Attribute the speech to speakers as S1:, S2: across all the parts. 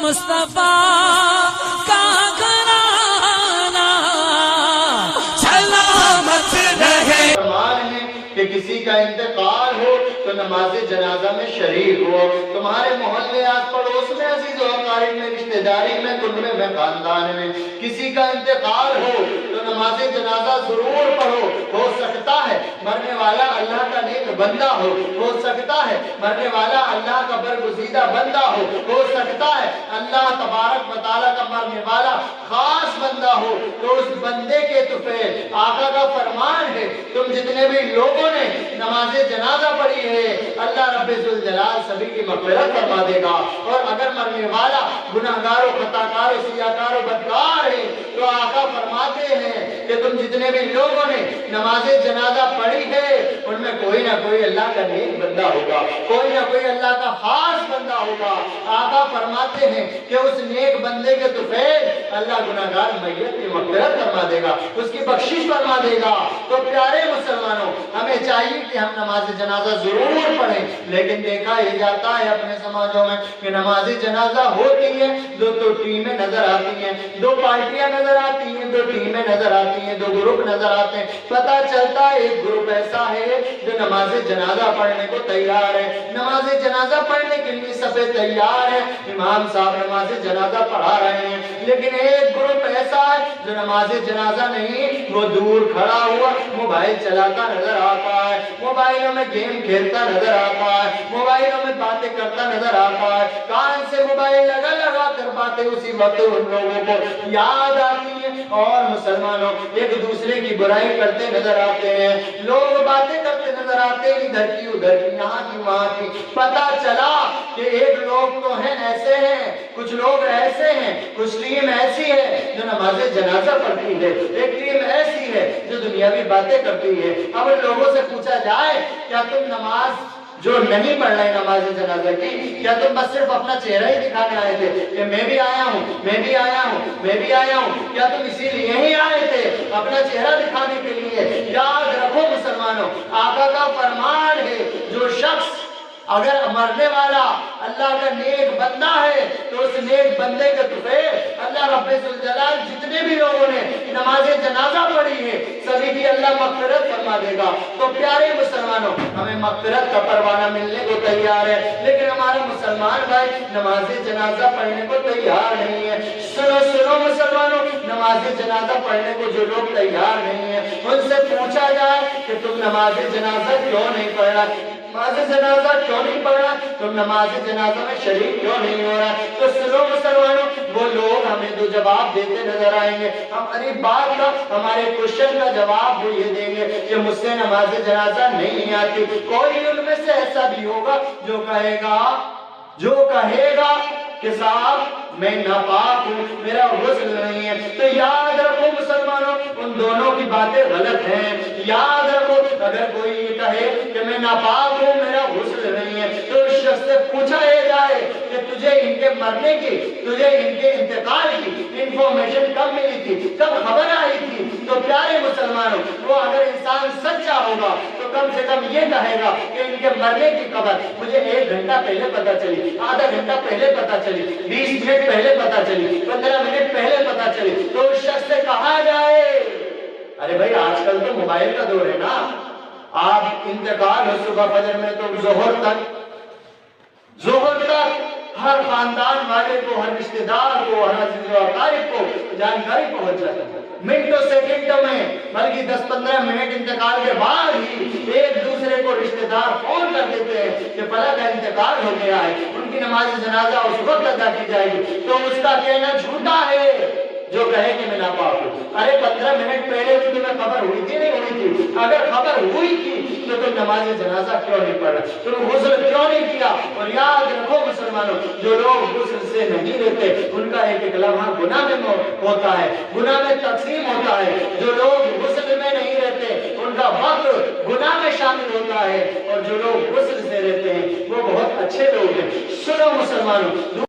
S1: مصطفیٰ کا گھرانہ سلامت رہے۔
S2: فرمان ہے کہ کسی کا انتقال ہو تو نماز جنازہ میں شریک ہو، تمہارے محلے آس پڑوس میں عزیز و اقارب میں رشتہ داری میں کنبے میں خاندان میں کسی کا انتقال ہو تو نماز جنازہ ضرور پڑھو۔ ہو سکتا ہے مرنے والا اللہ کا نیک بندہ ہو سکتا ہے مرنے والا اللہ کا برگزیدہ بندہ ہو سکتا ہے اللہ تبارک و تعالیٰ کا مرنے والا خاص بندہ ہو، تو اس بندے کے طفیل آقا کا فرمان ہے تم جتنے بھی لوگوں نے نماز جنازہ پڑھی ہے اللہ رب ذوالجلال سبھی کی مغفرت فرما دے گا۔ اور اگر مرنے والا گناہگار و خطاکار و سیاکار و بدکار ہے تو آقا فرماتے ہیں کہ تم جتنے بھی لوگوں نے نماز جنازہ پڑھی ہے ان میں کوئی نہ کوئی اللہ کا نیک بندہ ہوگا، کوئی نہ کوئی اللہ کا خاص بندہ ہوگا۔ آقا فرماتے ہیں کہ اس نیک بندے کے طفیل اللہ گناہگار میت کی مغفرت فرما دے گا، اس کی بخشش فرما دے گا۔ تو پیارے مسلمانوں، ہمیں چاہیے کہ ہم نماز جنازہ ضرور پڑھیں، لیکن دیکھا یہ جاتا ہے اپنے سماجوں میں کہ نماز جنازہ ہوتی ہے دو ٹیمیں نظر آتی ہیں، دو پارٹیاں نظر آتی ہیں، دو ٹیمیں نظر آتی ہیں، دو گروپ نظر آتے ہیں۔ پتہ چلتا ہے ایک گروپ ایسا ہے جو نماز جنازہ پڑھنے کو تیار ہے، نماز جنازہ پڑھنے کے لیے صفے تیار ہے، امام صاحب نماز جنازہ پڑھا رہے ہیں، لیکن ایک گروپ ایسا ہے جو نماز جنازہ نہیں، وہ دور کھڑا ہوا موبائل چلاتا نظر آتا ہے، موبائلوں میں گیم کھیلتا نظر آتا ہے، موبائلوں میں باتیں کرتا نظر آتا ہے، کان سے موبائل لگا کر باتیں اسی وقت ان لوگوں کو یاد آتی ہیں اور مسلمانوں ایک دوسرے کی برائی کرتے نظر آتے ہیں، لوگ باتیں کرتے نظر آتے ہیں ادھر کی ادھر کی یہاں کی وہاں کی۔ پتہ چلا کہ ایک لوگ تو ہیں ایسے ہیں، کچھ لوگ ایسے ہیں، کچھ ٹیم ایسی ہے جو نماز جنازہ پڑھتی ہے، ایک ٹیم ایسی ہے جو دنیاوی باتیں کرتی ہے۔ اب ان لوگوں سے پوچھا جائے کیا تم نماز جو نہیں پڑھ رہے نماز جنازہ کی، کیا تم بس صرف اپنا چہرہ ہی دکھانے آئے تھے کہ میں بھی آیا ہوں میں بھی آیا ہوں میں بھی آیا ہوں، کیا تم اسی لیے ہی آئے تھے اپنا چہرہ دکھانے کے لیے؟ یاد رکھو مسلمانوں، آقا کا فرمان ہے جو شخص اگر مرنے والا اللہ کا نیک بندہ ہے تو اس نیک بندے کے طفیل اللہ رب ذوالجلال جتنے بھی لوگوں نے نماز جنازہ پڑھی ہے سبھی کی اللہ مغفرت فرما دے گا۔ تو پیارے مسلمانوں، ہمیں مغفرت کا پروانہ ملنے کو تیار ہے، لیکن ہمارے مسلمان بھائی نماز جنازہ پڑھنے کو تیار نہیں ہے۔ سنو مسلمانوں، نماز جنازہ پڑھنے کو جو لوگ تیار نہیں ہیں ان سے پوچھا جائے کہ تم نماز جنازہ کیوں نہیں پڑھ رہا، نماز جنازہ کیوں نہیں پڑھ رہا، تم نماز جنازہ میں شریک کیوں نہیں ہو رہا؟ تو سنو مسلمانوں، وہ لوگ ہمیں جو جواب دیتے نظر آئیں گے، ہماری بات کا ہمارے کوشچن کا جواب وہ یہ دیں گے کہ مجھ سے نماز جنازہ نہیں آتی۔ کوئی ان میں سے ایسا بھی ہوگا جو کہے گا کہ صاحب میں ناپاک ہوں، میرا غسل نہیں ہے۔ تو یاد رکھو مسلمانوں، ان دونوں کی باتیں غلط ہیں۔ یاد رکھو، اگر کوئی یہ کہے کہ میں ناپاک ہوں، میرا غسل نہیں ہے، تو اس شخص سے پوچھا یہ جائے کہ تجھے ان کے مرنے کی، تجھے ان کے انتقال کی انفارمیشن کب ملی تھی، کب خبر آئی تھی؟ تو پیارے مسلمانوں، وہ اگر انسان سچا ہوگا تو کم سے کم یہ کہے گا کہ ان کے مرنے کی خبر مجھے 1 گھنٹہ پہلے پتا چلی، آدھا گھنٹہ پہلے پتا چلی، 20 منٹ پہلے پتا چلی، 15 منٹ پہلے پتا چلی۔ تو اس شخص سے کہا جائے ارے بھائی آج کل تو موبائل کا دور ہے نا، آپ انتقال ہو صبح فجر میں تو ظہر تک ہر خاندان والے کو، ہر رشتہ دار کو، ہر عزیز و اقارب کو جانکاری پہنچ جاتی ہے، منٹوں سیکنڈوں میں، بلکہ 10-15 منٹ انتقال کے بعد ہی ایک دوسرے کو رشتہ دار فون کر دیتے ہیں کہ فلاں کا انتقال ہو گیا ہے، ان کی نماز جنازہ اس وقت ادا کی جائے گی۔ تو اس کا کہنا جھوٹا ہے جو کہے کہ میں ناپاک ہوں۔ ارے 15 منٹ پہلے بھی تمہیں خبر ہوئی تھی نہیں ہوئی تھی؟ اگر خبر ہوئی تھی تو تم نماز جنازہ کیوں نہیں پڑھ رہے، تم غسل کیوں نہیں کیا؟ اور یاد رکھو مسلمانوں، جو لوگ غسل سے نہیں لیتے ان کا ایک ایک لمحہ گناہ میں ہوتا ہے، گناہ میں تقسیم ہوتا ہے۔ جو لوگ غسل میں نہیں رہتے ان کا وقت گناہ میں شامل ہوتا ہے، اور جو لوگ غسل سے رہتے ہیں وہ بہت اچھے لوگ ہیں۔ سنو مسلمانوں،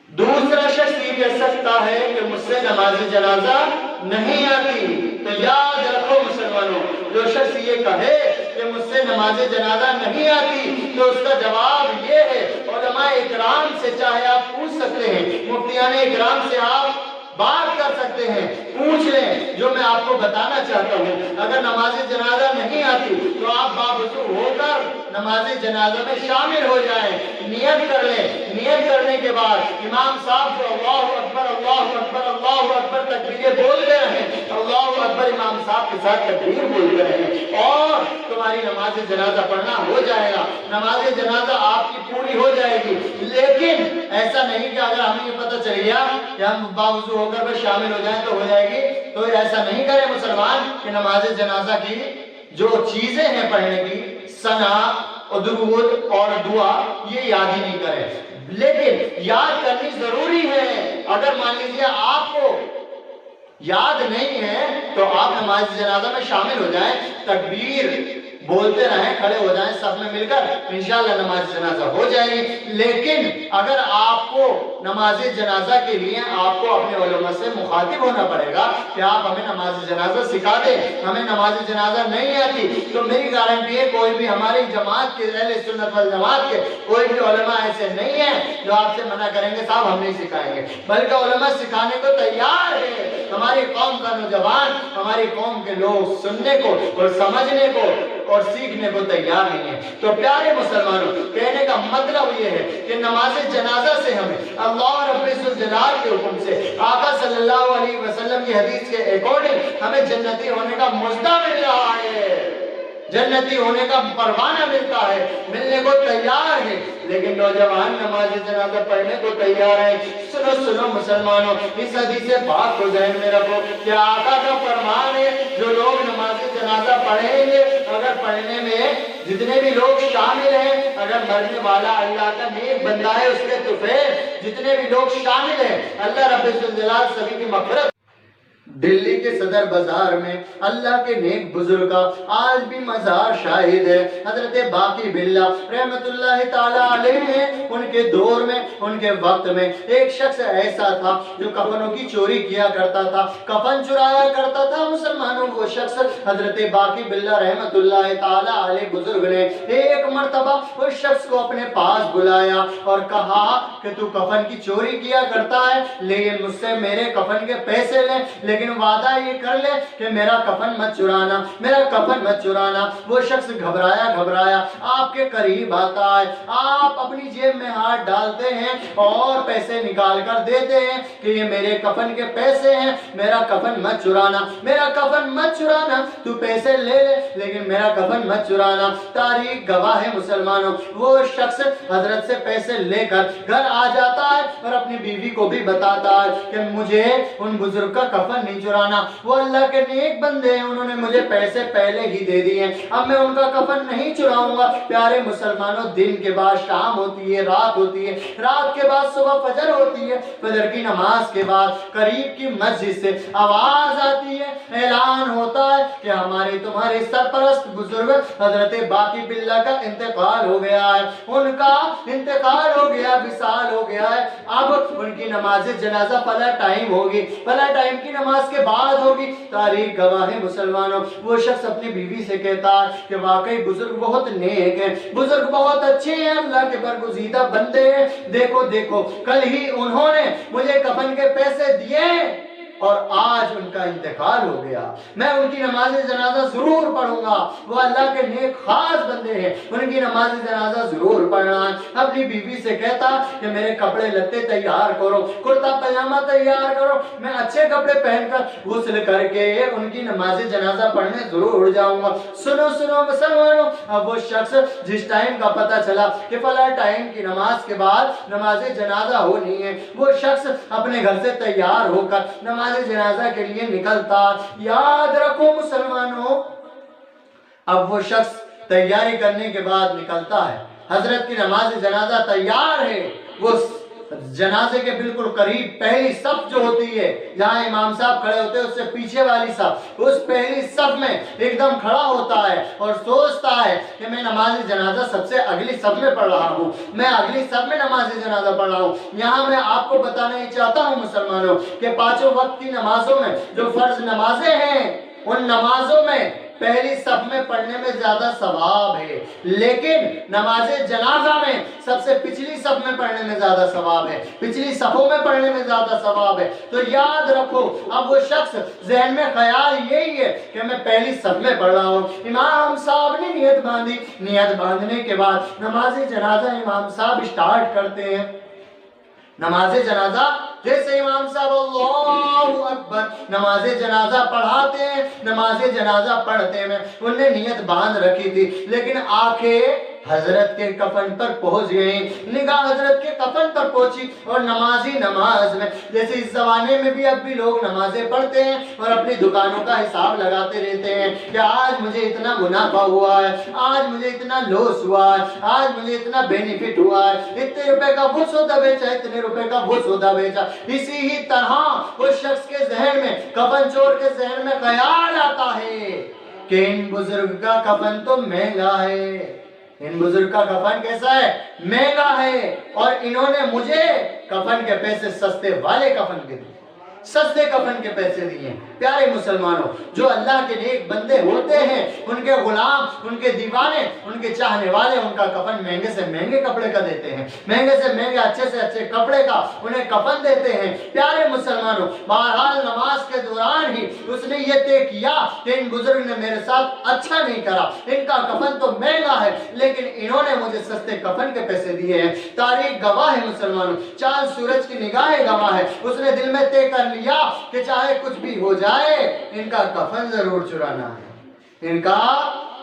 S2: دوسرا شخص یہ کہہ سکتا ہے کہ مجھ سے نماز جنازہ نہیں آتی۔ تو یاد رکھو مسلمانوں، جو شخص یہ کہے کہ مجھ سے نماز جنازہ نہیں آتی تو اس کا جواب یہ ہے، علماء اکرام سے چاہے آپ پوچھ سکتے ہیں، صحابیان اکرام سے آپ بات کر سکتے ہیں، پوچھ لیں جو میں آپ کو بتانا چاہتا ہوں۔ اگر نماز جنازہ نہیں آتی تو آپ باوضو ہو کر نماز جنازہ میں شامل ہو جائیں، نیت کر لیں۔ نیت کرنے کے بعد امام صاحب جو اللہ اکبر اللہ اکبر اللہ اکبر تکبیریں بولتے رہیں، اللہ اکبر امام صاحب کے ساتھ تکبیر بولتے رہیں، اور تمہاری نماز جنازہ پڑھنا ہو جائے گا، نماز جنازہ آپ کی پوری ہو جائے گی۔ لیکن ایسا نہیں کہ اگر ہمیں یہ پتہ چل گیا کہ ہم باوضو ہو کر بس شامل ہو جائیں تو ہو جائے گی، تو ایسا نہیں کرے مسلمان کہ نماز جنازہ کی جو چیزیں ہیں پڑھنے کی، ثنا اور درود اور دعا، یہ یاد ہی نہیں کرے۔ لیکن یاد کرنی ضروری ہے۔ اگر مان لیجیے آپ کو یاد نہیں ہے تو آپ نماز جنازہ میں شامل ہو جائیں، تکبیر بولتے رہیں، کھڑے ہو جائیں سب میں مل کر، انشاءاللہ نماز جنازہ ہو جائے گی۔ لیکن اگر آپ کو نماز جنازہ کے لیے آپ کو اپنے علماء سے مخاطب ہونا پڑے گا کہ آپ ہمیں نماز جنازہ سکھا دیں، ہمیں نماز جنازہ نہیں آتی، تو میری گارنٹی ہے کوئی بھی ہماری جماعت کے، اہل سنت والجماعت کے کوئی بھی علماء ایسے نہیں ہیں جو آپ سے منع کریں گے صاحب ہم نہیں سکھائیں گے، بلکہ علماء سکھانے کو تیار ہے۔ ہماری قوم کا نوجوان، ہماری قوم کے لوگ سننے کو اور سمجھنے کو اور سیکھنے کو تیار نہیں ہے۔ تو پیارے مسلمانوں، کہنے کا مطلب یہ ہے کہ نماز جنازہ سے ہمیں اللہ رب الجلال کے حکم سے، آقا صلی اللہ علیہ وسلم کی حدیث کے اکارڈنگ ہمیں جنتی ہونے کا مژدہ مل رہا ہے، جنتی ہونے کا پروانہ ملتا ہے، ملنے کو تیار ہے، لیکن نوجوان نماز جنازہ پڑھنے کو تیار ہے۔ سنو سنو مسلمانوں، اس حدیث پاک کو ذہن میں رکھو کہ آقا کا فرمان ہے جو لوگ نماز جنازہ پڑھیں گے، اگر پڑھنے میں جتنے بھی لوگ شامل ہیں، اگر مرنے والا اللہ کا نیک بندہ ہے اس کے طفیل جتنے بھی لوگ شامل ہیں، اللہ رب الجلال سبھی کی مغفرت۔ دلی کے صدر بازار میں اللہ کے نیک بزرگ کا آج بھی مزار شاہد ہے، حضرت باقی باللہ رحمت اللہ تعالیٰ علیہ۔ ان کے دور میں، ان کے وقت میں ایک شخص ایسا تھا جو کفنوں کی چوری کیا کرتا تھا، کفن چرایا کرتا تھا مسلمانوں۔ وہ شخص حضرت باقی باللہ رحمت اللہ تعالیٰ علیہ بزرگ نے ایک مرتبہ اس شخص کو اپنے پاس بلایا اور کہا کہ تو کفن کی چوری کیا کرتا ہے، لیکن مجھ سے میرے کفن کے پیسے لے، لیکن وعدہ یہ کر لے کہ میرا کفن مت چرانا، میرا کفن مت چرانا۔ وہ شخص گھبرایا آپ کے قریب آتا ہے، آپ اپنی جیب میں ہاتھ ڈالتے ہیں اور پیسے نکال کر دیتے ہیں کہ یہ میرے کفن کے پیسے ہیں، میرا کفن مت چرانا، میرا کفن مت چرانا، تو پیسے لے لے لیکن میرا کفن مت چرانا۔ تاریخ گواہ ہے مسلمانوں، وہ شخص حضرت سے پیسے لے کر گھر آ جاتا ہے اور اپنی بیوی کو بھی بتاتا ہے کہ مجھے ان بزرگ کا کفن نہیں چرانا، وہ اللہ کے نیک بندے ہیں، انہوں نے مجھے پیسے پہلے ہی دے دیے ہیں، اب میں ان کا کفن نہیں چراؤں گا۔ پیارے مسلمانوں، دن کے بعد شام ہوتی ہے، رات ہوتی ہے، رات کے بعد صبح فجر ہوتی ہے، فجر کی نماز کے بعد قریب کی مسجد سے آواز آتی ہے، اعلان ہوتا ہے کہ ہمارے تمہارے سرپرست بزرگ حضرت باقی باللہ کا انتقال ہو گیا ہے، ان کا انتقال ہو گیا، وصال ہو گیا ہے، اب ان کی نماز جنازہ فلاں ٹائم ہوگی، فلاں ٹائم کی نماز کے بعد ہوگی۔ تاریخ گواہ ہے مسلمانوں، وہ شخص اپنی بیوی سے کہتا ہے کہ واقعی بزرگ بہت نیک ہیں، بزرگ بہت اچھے ہیں، اللہ کے برگزیدہ بندے ہیں، دیکھو دیکھو کل ہی انہوں نے مجھے کفن کے پیسے دیے اور آج ان کا انتقال ہو گیا، میں ان کی نماز جنازہ ضرور پڑھوں گا، وہ اللہ کے نیک خاص بندے ہیں، ان کی نماز جنازہ ضرور پڑھنا ہے۔ اپنی بیوی سے کہتا کہ میرے کپڑے لتے تیار کرو، کرتا پجامہ تیار کرو، میں اچھے کپڑے پہن کر غسل کر کے ان کی نماز جنازہ پڑھنے ضرور جاؤں گا۔ سنو سنو مسلمانوں، اب وہ شخص جس ٹائم کا پتہ چلا کہ فلاں ٹائم کی نماز کے بعد نماز جنازہ ہونی ہے، وہ شخص اپنے گھر سے تیار ہو کر نماز جنازہ کے لیے نکلتا۔ یاد رکھو مسلمانوں، اب وہ شخص تیاری کرنے کے بعد نکلتا ہے، حضرت کی نماز جنازہ تیار ہے، وہ جنازے کے بالکل قریب پہلی صف جو ہوتی ہے جہاں امام صاحب کھڑے ہوتے ہیں اس سے پیچھے والی صف، اس پہلی صف میں ایک دم کھڑا ہوتا ہے اور سوچتا ہے کہ میں نماز جنازہ سب سے اگلی صف میں پڑھ رہا ہوں، میں اگلی صف میں نماز جنازہ پڑھ رہا ہوں۔ یہاں میں آپ کو بتانا ہی چاہتا ہوں مسلمانوں کہ پانچوں وقت کی نمازوں میں جو فرض نمازیں ہیں ان نمازوں میں پہلی صف میں پڑھنے میں زیادہ ثواب ہے، لیکن نماز جنازہ میں سب سے پچھلی صف میں پڑھنے میں زیادہ ثواب ہے، پچھلی صفوں میں پڑھنے میں زیادہ ثواب ہے۔ تو یاد رکھو، اب وہ شخص ذہن میں خیال یہی ہے کہ میں پہلی صف میں پڑھ رہا ہوں، امام صاحب نے نیت باندھی، نیت باندھنے کے بعد نماز جنازہ امام صاحب اسٹارٹ کرتے ہیں۔ نماز جنازہ جیسے امام صاحب اللہ اکبر نماز جنازہ پڑھاتے ہیں، نماز جنازہ پڑھتے ہیں، انہوں نے نیت باندھ رکھی تھی، لیکن آنکھیں حضرت کے کفن پر پہنچ گئی، نگاہ حضرت کے کفن پر پہنچی، اور نمازی نماز میں، جیسے اس زمانے میں بھی اب بھی لوگ نمازیں پڑھتے ہیں اور اپنی دکانوں کا حساب لگاتے رہتے ہیں کہ آج مجھے اتنا منافع ہوا ہے، آج مجھے اتنا لوس ہوا ہے، آج مجھے اتنا بینیفٹ ہوا ہے، اتنے روپے کا وہ سودا بیچا، اتنے روپے کا وہ سودا بیچا۔ اسی ہی طرح اس شخص کے ذہن میں، کفن چور کے ذہن میں خیال آتا ہے کہ ان بزرگ کا کفن تو مہنگا ہے، ان بزرگ کا کفن کیسا ہے؟ مہنگا ہے، اور انہوں نے مجھے کفن کے پیسے سستے والے کفن کے دیے، سستے کفن کے پیسے دیے۔ پیارے مسلمانوں، جو اللہ کے نیک بندے ہوتے ہیں، ان کے غلام، ان کے دیوانے، ان کے چاہنے والے ان کا کفن مہنگے سے مہنگے کپڑے کا دیتے ہیں، مہنگے سے مہنگے، اچھے سے اچھے کپڑے کا انہیں کفن دیتے ہیں۔ پیارے مسلمانوں، بہرحال نماز کے دوران ہی اس نے یہ طے کیا کہ ان بزرگ نے میرے ساتھ اچھا نہیں کرا، ان کا کفن تو مہنگا ہے لیکن انہوں نے مجھے سستے کفن کے پیسے دیے ہیں۔ تاریخ گواہ ہے مسلمانوں، چاند سورج کی نگاہیں گواہ ہے، اس نے دل میں طے کر لیا کہ چاہے کچھ بھی ہو جائے ان کا کفن ضرور چرانا ہے، ان کا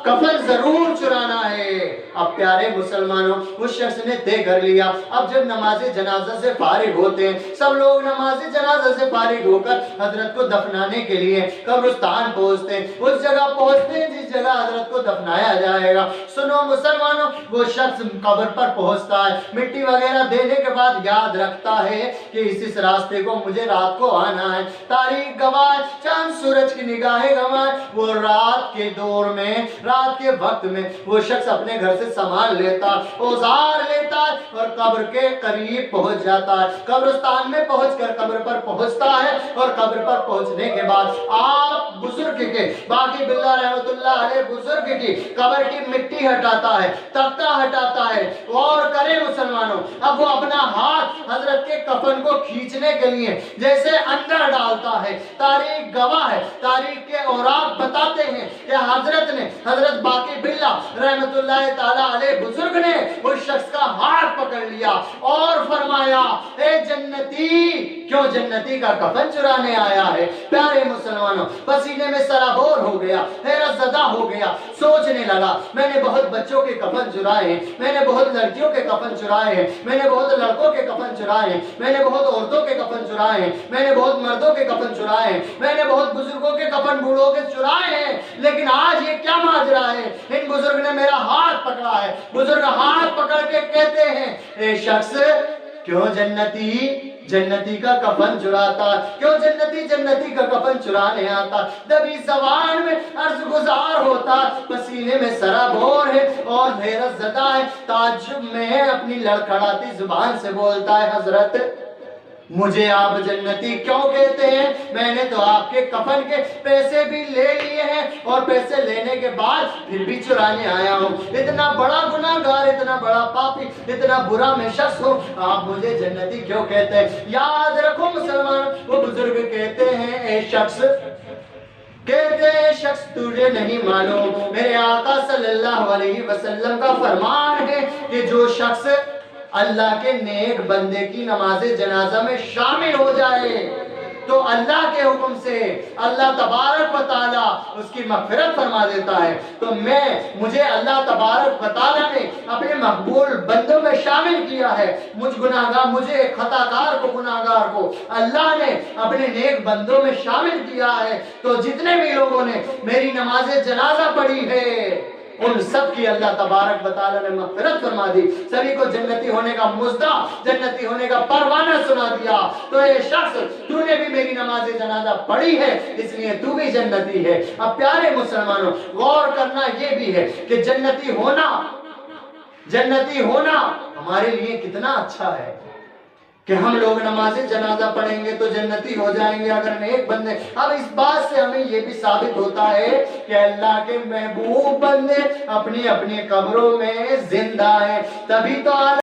S2: کفن ضرور چرانا ہے۔ اب پیارے مسلمانوں، اس شخص نے طے کر لیا۔ اب جب نماز جنازہ سے فارغ ہوتے ہیں، سب لوگ نماز جنازہ سے فارغ ہو کر حضرت کو دفنانے کے لیے قبرستان پہنچتے ہیں، اس جگہ پہنچتے ہیں جس جگہ حضرت کو دفنایا جائے گا۔ سنو مسلمانوں، وہ شخص قبر پر پہنچتا ہے، مٹی وغیرہ دینے کے بعد یاد رکھتا ہے کہ اس راستے کو مجھے رات کو آنا ہے۔ تاریخ گواہ، چاند سورج کی نگاہیں گواہ، وہ رات کے دور میں، رات کے وقت میں وہ شخص اپنے گھر سے سامان لیتا، اوزار لیتا اور قبر کے قریب پہنچ جاتا ہے، قبرستان میں پہنچ کر قبر پر پہنچتا ہے، اور قبر پر پہنچنے کے بعد آپ بزرگ کے، باقی باللہ رحمت اللہ علیہ بزرگ کی قبر کی مٹی ہٹاتا ہے، تختہ ہٹاتا ہے، اور کرے مسلمانوں، اب وہ اپنا ہاتھ حضرت کے کفن کو کھینچنے کے لیے جیسے اندر ڈالتا ہے۔ تاریخ گواہ ہے، تاریخ کے اوراق بتاتے ہیں کہ حضرت باقی باللہ رحمت اللہ تعالی علیہ بزرگ نے اس شخص کا ہاتھ پکڑ لیا اور فرمایا، اے جنتی، کیوں جنتی کا کفن چرانے آیا ہے؟ پیارے مسلمانوں، پسینے میں سرابور ہو گیا، حیرت زدہ ہو گیا، سوچنے لگا، میں نے بہت بچوں کے کفن چرائے ہیں، میں نے بہت لڑکیوں کے کفن چرائے ہیں، میں نے بہت لڑکوں کے کفن چرائے ہیں، میں نے بہت عورتوں کے کفن چرائے ہیں، میں نے بہت مردوں کے کفن چرائے ہیں، میں نے بہت بزرگوں کے کفن بوڑھوں کے چرائے ہیں، لیکن آج یہ کیا ماجرا ہے؟ ان بزرگ نے میرا ہاتھ پکڑا ہے۔ بزرگ ہاتھ پکڑ کے کہتے ہیں، اے شخص، کیوں جنتی کا کفن چراتا، کیوں جنتی کا کفن چرانے آتا؟ دبی زبان میں عرض گزار ہوتا، پسینے میں سرابور ہے اور حیرت زدہ ہے، تعجب میں اپنی لڑکھڑاتی زبان سے بولتا ہے، حضرت مجھے آپ جنتی کیوں کہتے ہیں؟ میں نے تو آپ کے کفن کے پیسے بھی لے لیے ہیں، اور پیسے لینے کے بعد پھر بھی چرانے آیا ہوں۔ اتنا بڑا گناہگار، اتنا بڑا پاپی، اتنا برا میں شخص ہوں، آپ مجھے جنتی کیوں کہتے ہیں؟ یاد رکھو مسلمان، وہ بزرگ کہتے ہیں، اے شخص، تجھے نہیں معلوم، میرے آقا صلی اللہ علیہ وسلم کا فرمان ہے کہ جو شخص اللہ کے نیک بندے کی نماز جنازہ میں شامل ہو جائے تو اللہ کے حکم سے اللہ تبارک و تعالیٰ اس کی مغفرت فرما دیتا ہے۔ تو مجھے اللہ تبارک و تعالیٰ نے اپنے مقبول بندوں میں شامل کیا ہے، مجھے خطاکار کو، گناہگار کو اللہ نے اپنے نیک بندوں میں شامل کیا ہے۔ تو جتنے بھی لوگوں نے میری نماز جنازہ پڑھی ہے ان سب کی اللہ تبارک و تعالیٰ نے مغفرت فرما دی، سبھی کو جنتی ہونے کا مژدہ، جنتی ہونے کا پروانہ سنا دیا۔ تو اے شخص، تو نے بھی میری نماز جنازہ پڑھی ہے، اس لیے تو بھی جنتی ہے۔ اب پیارے مسلمانوں، غور کرنا یہ بھی ہے کہ جنتی ہونا ہمارے لیے کتنا اچھا ہے، کہ ہم لوگ نماز جنازہ پڑھیں گے تو جنتی ہو جائیں گے اگر نیک بندے. اب اس بات سے ہمیں یہ بھی ثابت ہوتا ہے کہ اللہ کے محبوب بندے اپنی اپنی قبروں میں زندہ ہیں. تبھی تو